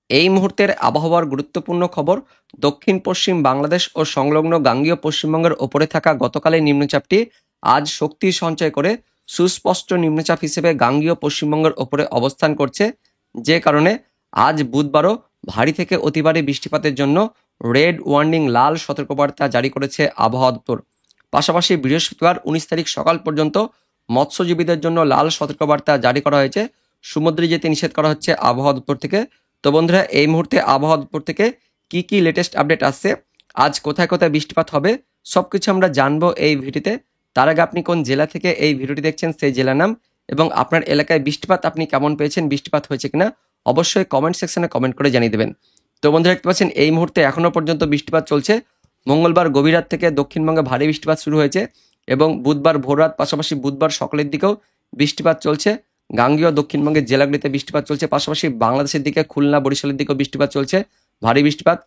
এই মুহূর্তের আবহাওয়ার গুরুত্বপূর্ণ খবর। দক্ষিণ পশ্চিম বাংলাদেশ ও সংলগ্ন গাঙ্গেয় পশ্চিমবঙ্গের ওপরে থাকা গতকালের নিম্নচাপটি আজ শক্তি সঞ্চয় করে সুস্পষ্ট নিম্নচাপ হিসেবে গাঙ্গেয় পশ্চিমবঙ্গের ওপরে অবস্থান করছে, যে কারণে আজ বুধবারও ভারী থেকে অতি ভারী বৃষ্টিপাতের জন্য রেড ওয়ার্নিং লাল সতর্কবার্তা জারি করেছে আবহাওয়া দপ্তর। পাশাপাশি বৃহস্পতিবার 19 তারিখ সকাল পর্যন্ত মৎস্যজীবীদের জন্য লাল সতর্কবার্তা জারি করা হয়েছে। সমুদ্রে যেতে নিষেধ করা হচ্ছে আবহাওয়া দপ্তর থেকে। তো বন্ধুরা, এই মুহূর্তে আবহাওয়া দপ্তর থেকে কি লেটেস্ট আপডেট আসছে, আজ কোথায় কোথায় বৃষ্টিপাত হবে, সবকিছু আমরা জানবো এই ভিডিওতে। তার আগে আপনি কোন জেলা থেকে এই ভিডিওটি দেখছেন সেই জেলার নাম এবং আপনার এলাকায় বৃষ্টিপাত আপনি কেমন পেয়েছেন, বৃষ্টিপাত হয়েছে কিনা অবশ্যই কমেন্ট সেকশনে কমেন্ট করে জানিয়ে দেবেন। তো বন্ধুরা, দেখতে পাচ্ছেন এই মুহূর্তে এখনো পর্যন্ত বৃষ্টিপাত চলছে। মঙ্গলবার গভীর রাত থেকে দক্ষিণবঙ্গে ভারী বৃষ্টিপাত শুরু হয়েছে এবং বুধবার ভোররাত পাশাপাশি বুধবার সকালের দিকেও বৃষ্টিপাত চলছে। গাঙ্গেয় দক্ষিণবঙ্গের জেলাগুলিতে বৃষ্টিপাত চলছে, পাশাপাশি বাংলাদেশের দিকে খুলনা বরিশালের দিকেও বৃষ্টিপাত চলছে, ভারী বৃষ্টিপাত।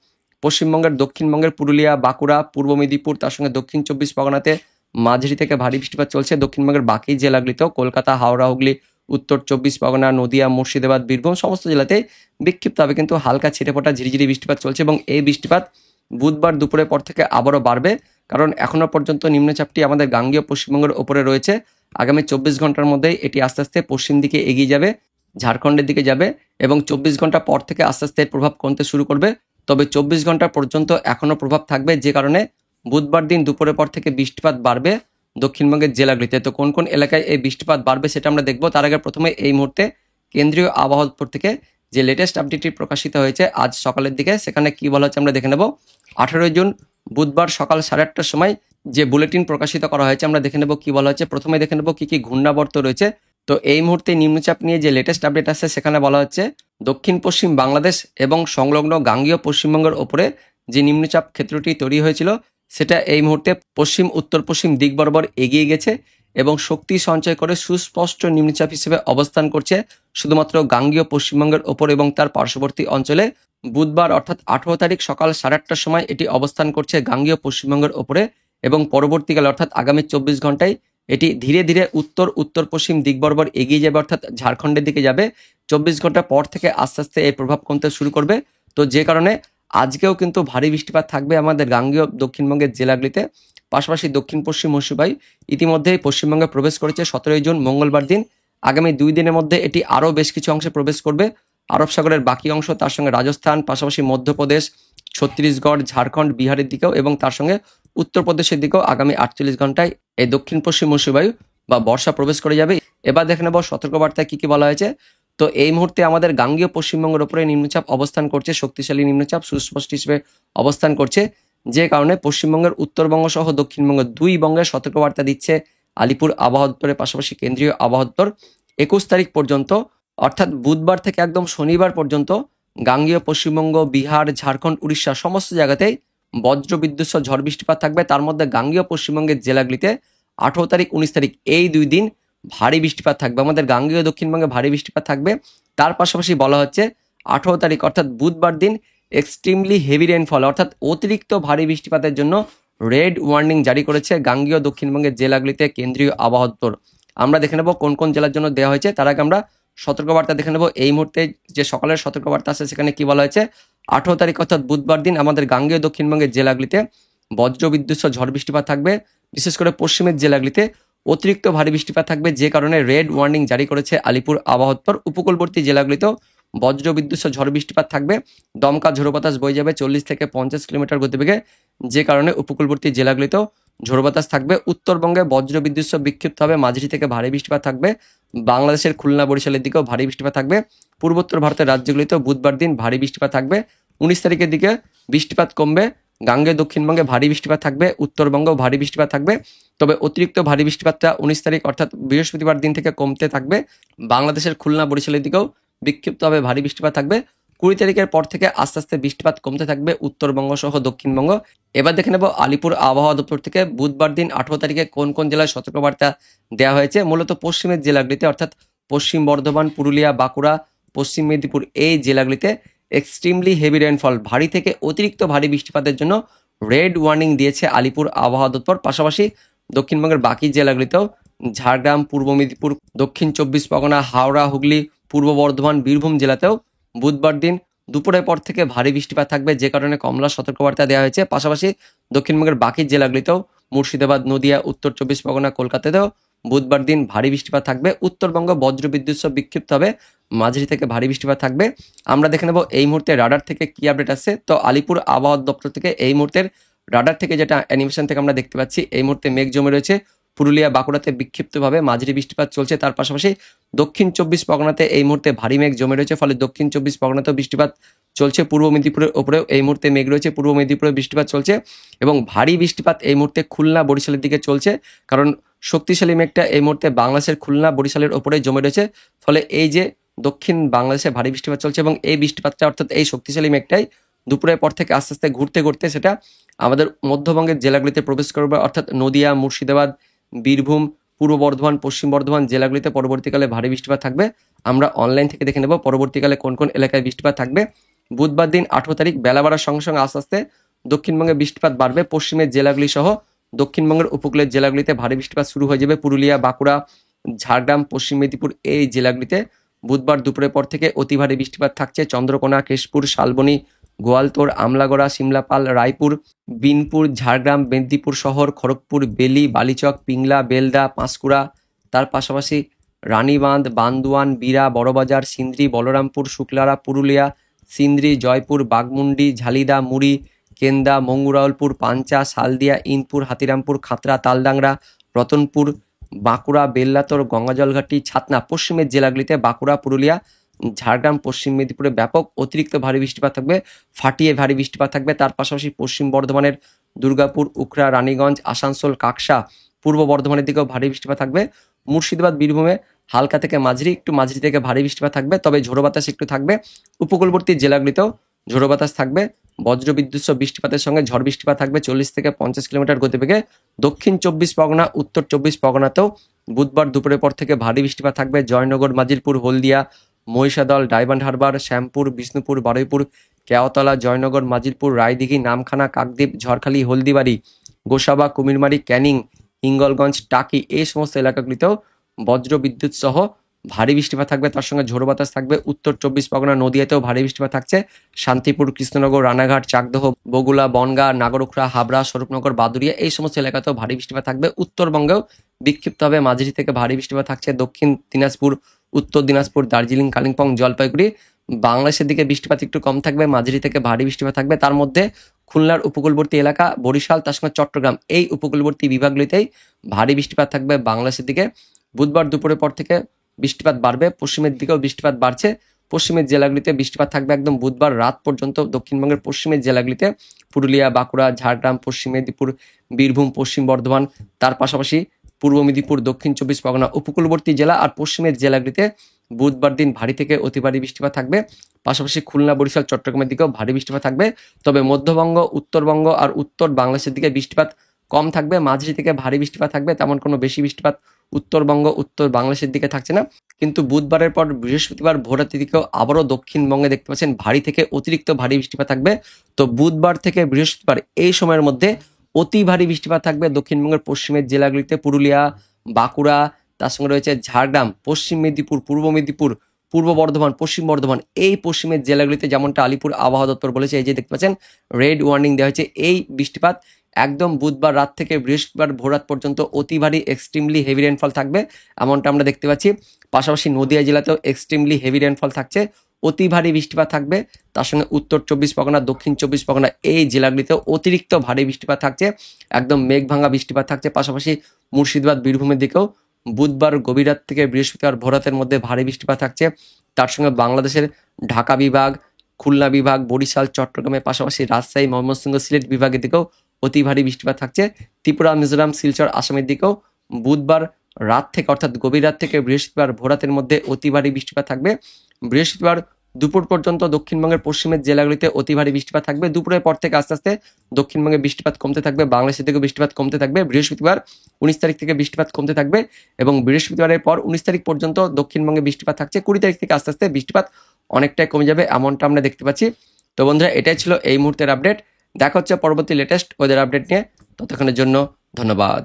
পশ্চিমবঙ্গের দক্ষিণবঙ্গের পুরুলিয়া, বাঁকুড়া, পূর্ব মেদিনীপুর, তার সঙ্গে দক্ষিণ 24 পরগনাতে মাঝারি থেকে ভারী বৃষ্টিপাত চলছে। দক্ষিণবঙ্গের বাকি জেলাগুলিতেও কলকাতা, হাওড়া, হুগলি, উত্তর 24 পরগনা, নদিয়া, মুর্শিদাবাদ, বীরভূম সমস্ত জেলাতে বিক্ষিপ্তভাবে কিন্তু হালকা ছিটেফোঁটা ঝিরিঝিরি বৃষ্টিপাত চলছে এবং এই বৃষ্টিপাত বুধবার দুপুরের পর থেকে আবারও বাড়বে, কারণ এখনো পর্যন্ত নিম্নচাপটি আমাদের গাঙ্গেয় পশ্চিমবঙ্গের ওপরে রয়েছে। আগামী 24 ঘন্টার মধ্যেই এটি আস্তে আস্তে পশ্চিম দিকে এগিয়ে যাবে, ঝাড়খণ্ডের দিকে যাবে এবং 24 ঘন্টা পর থেকে আস্তে আস্তে প্রভাব কমতে শুরু করবে। তবে 24 ঘন্টা পর্যন্ত এখনো প্রভাব থাকবে, যে কারণে বুধবার দিন দুপুরের পর থেকে বৃষ্টিপাত বাড়বে দক্ষিণবঙ্গের জেলাগুলিতে। তো কোন কোন এলাকায় এই বৃষ্টিপাত বাড়বে সেটা আমরা দেখবো। তার আগে প্রথমে এই মুহূর্তে কেন্দ্রীয় আবহাওয়া দপ্তর থেকে যে লেটেস্ট আপডেটটি প্রকাশিত হয়েছে আজ সকালের দিকে, সেখানে কি বলা হচ্ছে আমরা দেখে নেব। 18 জুন বুধবার সকাল 8:30টার সময় যে বুলেটিন প্রকাশিত করা হয়েছে আমরা দেখে নেব কি বলা হচ্ছে। প্রথমে দেখে নেব কি ঘূর্ণাবর্ত রয়েছে। তো এই মুহূর্তে নিম্নচাপ নিয়ে যে লেটেস্ট আপডেট আছে সেখানে বলা হচ্ছে দক্ষিণ পশ্চিম বাংলাদেশ এবং সংলগ্ন গাঙ্গেয় পশ্চিমবঙ্গের ওপরে যে নিম্নচাপ ক্ষেত্রটি তৈরি হয়েছিল সেটা এই মুহূর্তে পশ্চিম উত্তর পশ্চিম দিক বরাবর এগিয়ে গেছে এবং শক্তি সঞ্চয় করে সুস্পষ্ট নিম্নচাপ হিসেবে অবস্থান করছে শুধুমাত্র গাঙ্গেয় পশ্চিমবঙ্গের ওপর এবং তার পার্শ্ববর্তী অঞ্চলে। বুধবার অর্থাৎ 18 তারিখ সকাল 8:30টার সময় এটি অবস্থান করছে গাঙ্গেয় পশ্চিমবঙ্গের ওপরে এবং পরবর্তীকালে অর্থাৎ আগামী 24 ঘন্টায় এটি ধীরে ধীরে উত্তর পশ্চিম দিক বরাবর এগিয়ে যাবে, অর্থাৎ ঝাড়খণ্ডের দিকে যাবে। 24 ঘন্টা পর থেকে আস্তে আস্তে এর প্রভাব কমতে শুরু করবে। তো যে কারণে আজকেও কিন্তু ভারী বৃষ্টিপাত থাকবে আমাদের গাঙ্গেয় দক্ষিণবঙ্গের জেলাগুলিতে। পাশাপাশি দক্ষিণ পশ্চিম মৌসুমী ইতিমধ্যেই পশ্চিমবঙ্গে প্রবেশ করেছে 17 জুন মঙ্গলবার দিন। আগামী 2 দিনের মধ্যে এটি আরও বেশ কিছু অংশে প্রবেশ করবে, আরব সাগরের বাকি অংশ, তার সঙ্গে রাজস্থান, পাশাপাশি মধ্যপ্রদেশ, ছত্তিশগড়, ঝাড়খণ্ড, বিহারের দিকেও এবং তার সঙ্গে উত্তরপ্রদেশের দিকেও আগামী 48 ঘন্টায় এই দক্ষিণ পশ্চিম মৌসুমী বা বর্ষা প্রবেশ করে যাবে। এবার দেখে নেব সতর্কবার্তায় কি বলা হয়েছে। তো এই মুহূর্তে আমাদের গাঙ্গেয় পশ্চিমবঙ্গের উপরে নিম্নচাপ অবস্থান করছে, শক্তিশালী নিম্নচাপ সুস্পষ্ট হিসেবে অবস্থান করছে, যে কারণে পশ্চিমবঙ্গের উত্তরবঙ্গ সহ দক্ষিণবঙ্গ 2 বঙ্গের সতর্কবার্তা দিচ্ছে আলিপুর আবহাওয়া দপ্তরের পাশাপাশি কেন্দ্রীয় আবহাওয়া দপ্তর। 21 তারিখ পর্যন্ত অর্থাৎ বুধবার থেকে একদম শনিবার পর্যন্ত গাঙ্গেয় পশ্চিমবঙ্গ, বিহার, ঝাড়খণ্ড, উড়িষ্যা সমস্ত জায়গাতেই বজ্রবিদ্যুৎ সহ ঝড় বৃষ্টিপাত থাকবে। তার মধ্যে গাঙ্গেয় পশ্চিমবঙ্গের জেলাগুলিতে 18 তারিখ 19 তারিখ এই 2 দিন ভারী বৃষ্টিপাত থাকবে, আমাদের গাঙ্গেয় দক্ষিণবঙ্গে ভারী বৃষ্টিপাত থাকবে। তার পাশাপাশি বলা হচ্ছে 18 তারিখ অর্থাৎ বুধবার দিন এক্সট্রিমলি হেভি রেইনফল অর্থাৎ অতিরিক্ত ভারী বৃষ্টিপাতের জন্য রেড ওয়ার্নিং জারি করেছে গাঙ্গেয় দক্ষিণবঙ্গের জেলাগুলিতে কেন্দ্রীয় আবহাওয়া দপ্তর। আমরা দেখে নেব কোন কোন জেলার জন্য দেওয়া হয়েছে। তার আগে আমরা সতর্কবার্তা দেখে নেব। এই মুহূর্তে যে সকালের সতর্কবার্তা আছে সেখানে কি বলা হয়েছে। 18 তারিখ অর্থাৎ বুধবার দিন আমাদের গাঙ্গেয় দক্ষিণবঙ্গের জেলাগুলিতে বজ্রবিদ্যুৎ সহ ঝড় বৃষ্টিপাত থাকবে, বিশেষ করে পশ্চিমের জেলাগুলিতে অতিরিক্ত ভারী বৃষ্টিপাত থাকবে, যে কারণে রেড ওয়ার্নিং জারি করেছে আলিপুর আবহাওয়া দপ্তর। উপকূলবর্তী জেলাগুলিতেও বজ্রবিদ্যুৎ সহ ঝড় বৃষ্টিপাত থাকবে, দমকা ঝোড়ো বাতাস বয়ে যাবে 40 থেকে 50 কিলোমিটার গতিবেগে, যে কারণে উপকূলবর্তী জেলাগুলিতেও ঝোড়ো বাতাস থাকবে। উত্তরবঙ্গে বজ্রবিদ্যুৎ সহ বিক্ষিপ্ত হবে মাঝারি থেকে ভারী বৃষ্টিপাত থাকবে, বাংলাদেশের খুলনা বরিশালের দিকেও ভারী বৃষ্টিপাত থাকবে। পূর্বোত্তর ভারতের রাজ্যগুলিতেও বুধবার দিন ভারী বৃষ্টিপাত থাকবে। 19 তারিখের দিকে বৃষ্টিপাত কমবে, গাঙ্গেয় দক্ষিণবঙ্গে ভারী বৃষ্টিপাত থাকবে, উত্তরবঙ্গেও ভারী বৃষ্টিপাত থাকবে। তবে অতিরিক্ত ভারী বৃষ্টিপাতটা 19 তারিখ অর্থাৎ বৃহস্পতিবার দিন থেকে কমতে থাকবে, বাংলাদেশের খুলনা বরিশালের দিকেও বিক্ষিপ্তভাবে ভারী বৃষ্টিপাত থাকবে। 20 তারিখের পর থেকে আস্তে আস্তে বৃষ্টিপাত কমতে থাকবে উত্তরবঙ্গ সহ দক্ষিণবঙ্গ। এবার দেখে নেব আলিপুর আবহাওয়া দপ্তর থেকে বুধবার দিন 18 তারিখে কোন কোন জেলায় সতর্কবার্তা দেওয়া হয়েছে। মূলত পশ্চিমের জেলাগুলিতে অর্থাৎ পশ্চিম বর্ধমান, পুরুলিয়া, বাঁকুড়া, পশ্চিম মেদিনীপুর এই জেলাগুলিতে এক্সট্রিমলি হেভি রেইনফল ভারী থেকে অতিরিক্ত ভারী বৃষ্টিপাতের জন্য রেড ওয়ার্নিং দিয়েছে আলিপুর আবহাওয়া দপ্তর। পাশাপাশি দক্ষিণবঙ্গের বাকি জেলাগুলিতেও ঝাড়গ্রাম, পূর্ব মেদিনীপুর, দক্ষিণ 24 পরগনা, হাওড়া, হুগলি, পূর্ব বর্ধমান, বীরভূম জেলাতেও বুধবার দিন দুপুরের পর থেকে ভারী বৃষ্টিপাত থাকবে, যে কারণে কমলা সতর্কবার্তা দেওয়া হয়েছে। পাশাপাশি দক্ষিণবঙ্গের বাকি জেলাগুলিতেও মুর্শিদাবাদ, নদিয়া, উত্তর চব্বিশ পরগনা, কলকাতাতেও বুধবার দিন ভারী বৃষ্টিপাত থাকবে। উত্তরবঙ্গ বজ্রবিদ্যুৎ সহ বিক্ষিপ্ত হবে মাঝারি থেকে ভারী বৃষ্টিপাত থাকবে। আমরা দেখে নেব এই মুহূর্তে রাডার থেকে কি আপডেট আসছে। তো আলিপুর আবহাওয়া দপ্তর থেকে এই মুহূর্তের রাডার থেকে যেটা অ্যানিমেশন থেকে আমরা দেখতে পাচ্ছি, এই মুহূর্তে মেঘ জমে রয়েছে। পুরুলিয়া, বাঁকুড়াতে বিক্ষিপ্তভাবে মাঝারি বৃষ্টিপাত চলছে। তার পাশাপাশি দক্ষিণ চব্বিশ পরগনাতে এই মুহূর্তে ভারী মেঘ জমে রয়েছে, ফলে দক্ষিণ চব্বিশ পরগনাতেও বৃষ্টিপাত চলছে। পূর্ব মেদিনীপুরের ওপরেও এই মুহূর্তে মেঘ রয়েছে, পূর্ব মেদিনীপুরে বৃষ্টিপাত চলছে এবং ভারী বৃষ্টিপাত এই মুহূর্তে খুলনা, বরিশালের দিকে চলছে। কারণ শক্তিশালী মেঘটা এই মুহূর্তে বাংলাদেশের খুলনা, বরিশালের ওপরে জমে রয়েছে, ফলে এই যে দক্ষিণ বাংলাদেশে ভারী বৃষ্টিপাত চলছে এবং এই বৃষ্টিপাতটা অর্থাৎ এই শক্তিশালী মেঘটাই দুপুরের পর থেকে আস্তে আস্তে ঘুরতে ঘুরতে সেটা আমাদের মধ্যবঙ্গের জেলাগুলিতে প্রবেশ করবে, অর্থাৎ নদিয়া, মুর্শিদাবাদ, বীরভূম, পূর্ব বর্ধমান, পশ্চিম বর্ধমান জেলাগুলিতে পরবর্তীকালে ভারী বৃষ্টিপাত থাকবে। আমরা অনলাইন থেকে দেখে নেব পরবর্তীকালে কোন কোন এলাকায় বৃষ্টিপাত থাকবে। বুধবার দিন 18 তারিখ বেলা বাড়ার সঙ্গে সঙ্গে আস্তে আস্তে দক্ষিণবঙ্গে বৃষ্টিপাত বাড়বে। পশ্চিমের জেলাগুলি সহ দক্ষিণবঙ্গের উপকূলের জেলাগুলিতে ভারী বৃষ্টিপাত শুরু হয়ে যাবে। পুরুলিয়া, বাঁকুড়া, ঝাড়গ্রাম, পশ্চিম মেদিনীপুর এই জেলাগুলিতে বুধবার দুপুরের পর থেকে অতি ভারী বৃষ্টিপাত থাকছে। চন্দ্রকোনা, কেশপুর, শালবনী, গোয়ালতোড়, আমলাগড়া, সিমলাপাল, রায়পুর, বিনপুর, ঝাড়গ্রাম, মেদিনীপুর শহর, খড়গপুর, বেলি, বালিচক, পিংলা, বেলদা, পাঁশকুড়া, তার পাশাপাশি রানীবাঁধ, বান্দোয়ান, বীরা, বড়বাজার, সিন্দ্রি, বলরামপুর, শুক্লারা, পুরুলিয়া, সিন্দ্রি, জয়পুর, বাগমুন্ডি, ঝালিদা, মুড়ি, কেন্দা, মঙ্গুরাউলপুর, পাঞ্চা, সালদিয়া, ইনপুর, হাতিরামপুর, খাতড়া, তালডাংরা, রতনপুর, বাঁকুড়া, বেল্লাতর, গঙ্গাজলঘাটি, ছাতনা পশ্চিমের জেলাগুলিতে বাঁকুড়া, পুরুলিয়া, ঝাড়গ্রাম, পশ্চিম মেদিনীপুরে ব্যাপক অতিরিক্ত ভারী বৃষ্টিপাত থাকবে, ফাটিয়ে ভারী বৃষ্টিপাত থাকবে। তার পাশাপাশি পশ্চিম বর্ধমানের দুর্গাপুর, উখড়া, রানীগঞ্জ, আসানসোল, কাকসা, পূর্ব বর্ধমানের দিকেও ভারী বৃষ্টিপাত থাকবে। মুর্শিদাবাদ, বীরভূমে হালকা থেকে মাঝারি, একটু মাঝারি থেকে ভারী বৃষ্টিপাত থাকবে, তবে ঝোড়ো বাতাস একটু থাকবে। উপকূলবর্তী জেলাগুলিতেও ঝোড়ো বাতাস থাকবে, বজ্রবিদ্যুৎ সহ বৃষ্টিপাতের সঙ্গে ঝড় বৃষ্টিপাত থাকবে 40 থেকে 50 কিলোমিটার গতিবেগে। দক্ষিণ চব্বিশ পরগনা, উত্তর চব্বিশ পরগনাতেও বুধবার দুপুরের পর থেকে ভারী বৃষ্টিপাত থাকবে। জয়নগর, মাজিলপুর, হলদিয়া, মহিষাদল, ডায়মন্ড হারবার, শ্যামপুর, বিষ্ণুপুর, বারুইপুর, কেওতলা, জয়নগর, মাজিলপুর, রায়দিঘি, নামখানা, কাকদ্বীপ, ঝড়খালি, হলদিবাড়ি, গোসাবা, কুমিরমারি, ক্যানিং, হিঙ্গলগঞ্জ, টাকি এই সমস্ত এলাকাগুলিতেও বজ্র বিদ্যুৎ সহ ভারী বৃষ্টিপাত থাকবে, তার সঙ্গে ঝোড়ো বাতাস থাকবে। উত্তর চব্বিশ পরগনা, নদিয়াতেও ভারী বৃষ্টিপাত থাকছে। শান্তিপুর, কৃষ্ণনগর, রানাঘাট, চাকদহ, বগুলা, বনগাঁ, নাগরুখড়া, হাবড়া, স্বরূপনগর, বাদুড়িয়া এই সমস্ত এলাকাতেও ভারী বৃষ্টিপাত থাকবে। উত্তরবঙ্গেও বিক্ষিপ্তভাবে মাঝারি থেকে ভারী বৃষ্টিপাত থাকছে। দক্ষিণ দিনাজপুর, উত্তর দিনাজপুর, দার্জিলিং, কালিম্পং, জলপাইগুড়ি বাংলাদেশের দিকে বৃষ্টিপাত একটু কম থাকবে, মাঝারি থেকে ভারী বৃষ্টিপাত থাকবে। তার মধ্যে খুলনার উপকূলবর্তী এলাকা, বরিশাল, তার সঙ্গে চট্টগ্রাম এই উপকূলবর্তী বিভাগগুলিতেই ভারী বৃষ্টিপাত থাকবে বাংলাদেশের দিকে। বুধবার দুপুরের পর থেকে বৃষ্টিপাত বাড়বে, পশ্চিমের দিকেও বৃষ্টিপাত বাড়ছে। পশ্চিমের জেলাগুলিতে বৃষ্টিপাত থাকবে একদম বুধবার রাত পর্যন্ত। দক্ষিণবঙ্গের পশ্চিমের জেলাগুলিতে পুরুলিয়া, বাঁকুড়া, ঝাড়গ্রাম, পশ্চিম মেদিনীপুর, বীরভূম, পশ্চিম বর্ধমান, তার পাশাপাশি পূর্ব মেদিনীপুর, দক্ষিণ চব্বিশ পরগনা উপকূলবর্তী জেলা আর পশ্চিমের জেলাগুলিতে বুধবার দিন ভারী থেকে অতি ভারী বৃষ্টিপাত থাকবে। পাশাপাশি খুলনা, বরিশাল, চট্টগ্রামের দিকেও ভারী বৃষ্টিপাত থাকবে। তবে মধ্যবঙ্গ, উত্তরবঙ্গ আর উত্তর বাংলাদেশের দিকে বৃষ্টিপাত কম থাকবে, মাঝারি থেকে ভারী বৃষ্টিপাত থাকবে। তেমন কোনো বেশি বৃষ্টিপাত উত্তরবঙ্গ, উত্তর বাংলাদেশের দিকে থাকছে না। কিন্তু বুধবারের পর বৃহস্পতিবার ভোররাতের দিকেও আবারও দক্ষিণবঙ্গে দেখতে পাচ্ছেন ভারী থেকে অতিরিক্ত ভারী বৃষ্টিপাত থাকবে। তো বুধবার থেকে বৃহস্পতিবার এই সময়ের মধ্যে অতি ভারী বৃষ্টিপাত থাকবে দক্ষিণবঙ্গের পশ্চিমের জেলাগুলিতে, পুরুলিয়া, বাঁকুড়া, তার সঙ্গে রয়েছে ঝাড়গ্রাম, পশ্চিম মেদিনীপুর, পূর্ব মেদিনীপুর, পূর্ব বর্ধমান, পশ্চিম বর্ধমান এই পশ্চিমের জেলাগুলিতে, যেমনটা আলিপুর আবহাওয়া দপ্তর বলেছে, এই যে দেখতে পাচ্ছেন রেড ওয়ার্নিং দেওয়া হয়েছে। এই বৃষ্টিপাত একদম বুধবার রাত থেকে বৃহস্পতিবার ভোররাত পর্যন্ত অতি ভারী এক্সট্রিমলি হেভি রেনফল থাকবে, এমনটা আমরা দেখতে পাচ্ছি। পাশাপাশি নদিয়া জেলাতেও এক্সট্রিমলি হেভি রেনফল থাকছে, অতি ভারী বৃষ্টিপাত থাকবে। তার সঙ্গে উত্তর চব্বিশ পরগনা, দক্ষিণ চব্বিশ পরগনা এই জেলাগুলিতেও অতিরিক্ত ভারী বৃষ্টিপাত থাকছে, একদম মেঘ ভাঙা বৃষ্টিপাত থাকছে। পাশাপাশি মুর্শিদাবাদ, বীরভূমের দিকেও বুধবার গভীর রাত থেকে বৃহস্পতিবার ভোররাতের মধ্যে ভারী বৃষ্টিপাত থাকছে। তার সঙ্গে বাংলাদেশের ঢাকা বিভাগ, খুলনা বিভাগ, বরিশাল, চট্টগ্রামের পাশাপাশি রাজশাহী, ময়মনসিংহ, সিলেট বিভাগের দিকেও অতি ভারী বৃষ্টিপাত থাকছে। ত্রিপুরা, মিজোরাম, শিলচর, আসামের দিকেও বুধবার রাত থেকে অর্থাৎ গভীর রাত থেকে বৃহস্পতিবার ভোররাতের মধ্যে অতি ভারী বৃষ্টিপাত থাকবে। বৃহস্পতিবার দুপুর পর্যন্ত দক্ষিণবঙ্গের পশ্চিমের জেলাগুলিতে অতি ভারী বৃষ্টিপাত থাকবে। দুপুরের পর থেকে আস্তে আস্তে দক্ষিণবঙ্গে বৃষ্টিপাত কমতে থাকবে, বাংলাদেশের দিকেও বৃষ্টিপাত কমতে থাকবে। বৃহস্পতিবার 19 তারিখ থেকে বৃষ্টিপাত কমতে থাকবে এবং বৃহস্পতিবারের পর 19 তারিখ পর্যন্ত দক্ষিণবঙ্গে বৃষ্টিপাত থাকছে। 20 তারিখ থেকে আস্তে আস্তে বৃষ্টিপাত অনেকটাই কমে যাবে, এমনটা আমরা দেখতে পাচ্ছি। তো বন্ধুরা, এটাই ছিল এই মুহূর্তের আপডেট। দেখা হচ্ছে পরবর্তী লেটেস্ট ওয়েদার আপডেট নিয়ে। ততক্ষণের জন্য ধন্যবাদ।